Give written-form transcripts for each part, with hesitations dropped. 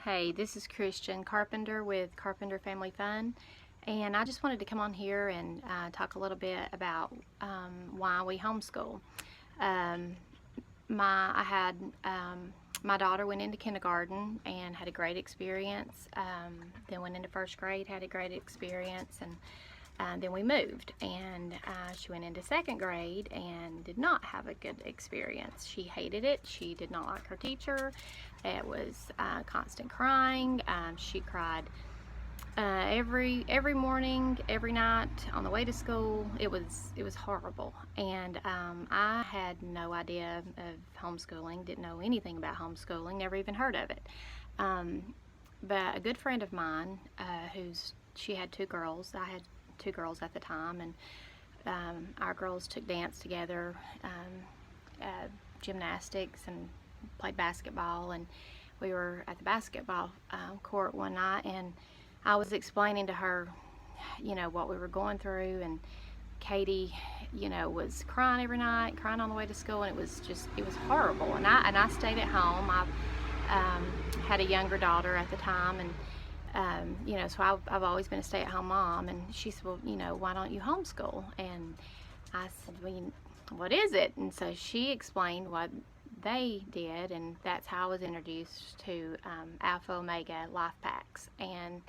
Hey, this is Christian Carpenter with Carpenter Family Fun, and I just wanted to come on here and talk a little bit about why we homeschool. Um, I had my daughter went into kindergarten and had a great experience. Then went into first grade, had a great experience, and then we moved, and she went into second grade and did not have a good experience. She hated it. She did not like her teacher. It was constant crying. She cried every morning, every night on the way to school. It was horrible, and I had no idea of homeschooling. Didn't know anything about homeschooling. Never even heard of it. But a good friend of mine, she had two girls. I had two girls at the time, and our girls took dance together, gymnastics, and played basketball. And we were at the basketball court one night, and I was explaining to her, what we were going through, and Katie, was crying every night, crying on the way to school, and it was horrible. And I stayed at home. I had a younger daughter at the time, and so I've always been a stay-at-home mom. And she said, well, why don't you homeschool? And I said, well, what is it? And so she explained what they did, and that's how I was introduced to Alpha Omega Life Packs. And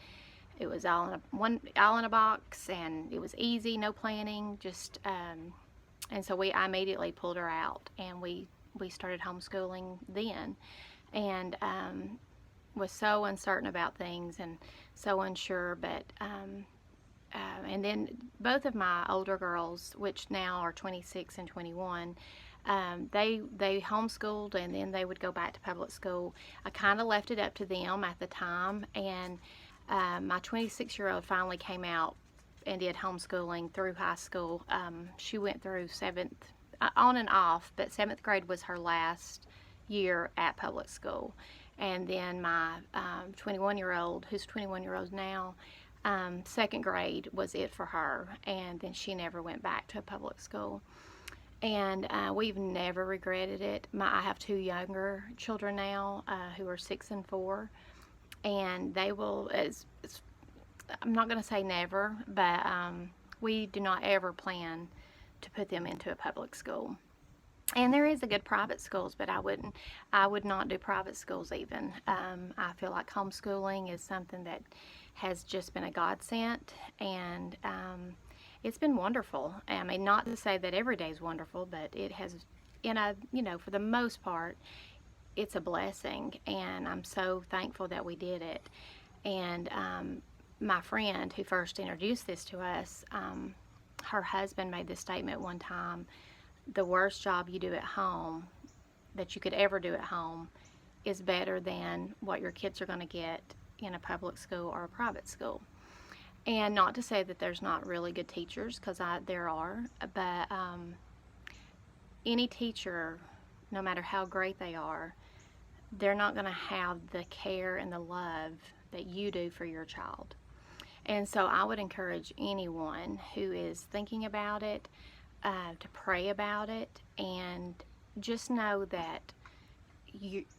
it was all in a box, and it was easy, no planning, just and so I immediately pulled her out, and we started homeschooling then. And was so uncertain about things and so unsure, but and then both of my older girls, which now are 26 and 21, they homeschooled, and then they would go back to public school. I kind of left it up to them at the time, and my 26-year-old finally came out and did homeschooling through high school. She went through on and off, but 7th grade was her last year at public school. And then my 21-year-old, who's 21 years old now, 2nd grade was it for her, and then she never went back to a public school. And we've never regretted it. I have two younger children now who are 6 and 4, and they will, I'm not going to say never, but we do not ever plan to put them into a public school. And there is a good private schools, but I would not do private schools even. I feel like homeschooling is something that has just been a godsend, and it's been wonderful. I mean, not to say that every day is wonderful, but it has, for the most part, it's a blessing, and I'm so thankful that we did it. And my friend who first introduced this to us, her husband made this statement one time: the worst job you do at home, that you could ever do at home, is better than what your kids are going to get in a public school or a private school. And not to say that there's not really good teachers, because there are, but any teacher, no matter how great they are, they're not going to have the care and the love that you do for your child. And so I would encourage anyone who is thinking about it to pray about it, and just know that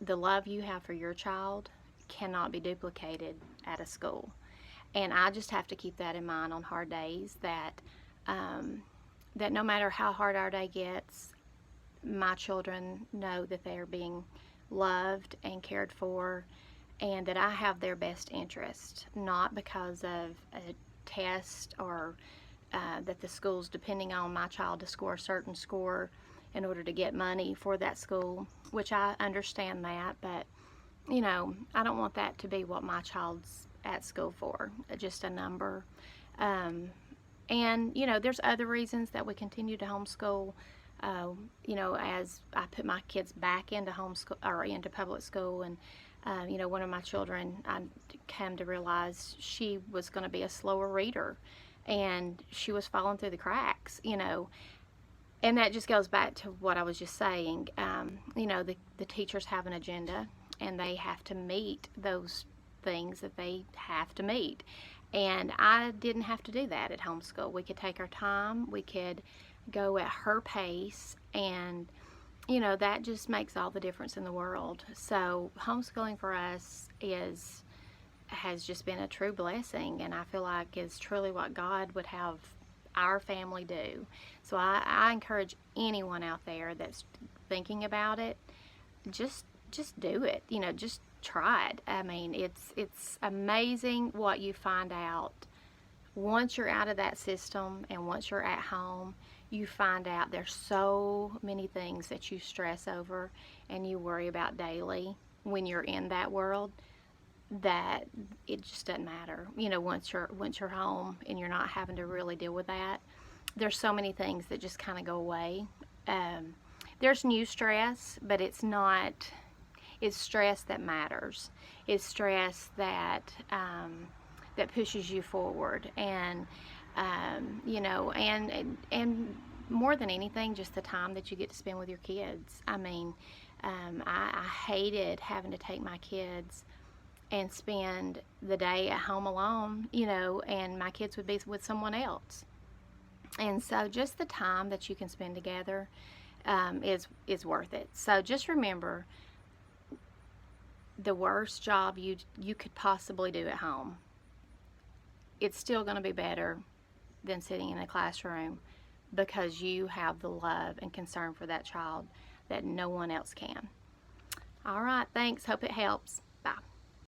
the love you have for your child cannot be duplicated at a school. And I just have to keep that in mind on hard days, that that no matter how hard our day gets, my children know that they are being loved and cared for, and that I have their best interest, not because of a test or that the school's depending on my child to score a certain score in order to get money for that school, which I understand that, but I don't want that to be what my child's at school for, just a number. And there's other reasons that we continue to homeschool. As I put my kids back into homeschool or into public school, and one of my children, I came to realize she was going to be a slower reader, and she was falling through the cracks, and that just goes back to what I was just saying. The teachers have an agenda, and they have to meet those things that they have to meet. And I didn't have to do that at homeschool. We could take our time, we could go at her pace, and you know, that just makes all the difference in the world. So homeschooling for us has just been a true blessing, and I feel like is truly what God would have our family do. So I encourage anyone out there that's thinking about it, just do it. You know, just try it. I mean, it's amazing what you find out once you're out of that system, and once you're at home. You find out there's so many things that you stress over and you worry about daily when you're in that world, that it just doesn't matter. You know, once you're home and you're not having to really deal with that, there's so many things that just kind of go away. There's new stress, but it's stress that matters. It's stress that that pushes you forward, and you know, and more than anything, just the time that you get to spend with your kids. I mean, I hated having to take my kids and spend the day at home alone, you know, and my kids would be with someone else. And so just the time that you can spend together is worth it. So just remember, the worst job you could possibly do at home, it's still going to be better than sitting in a classroom, because you have the love and concern for that child that no one else can. All right, thanks. Hope it helps. Bye.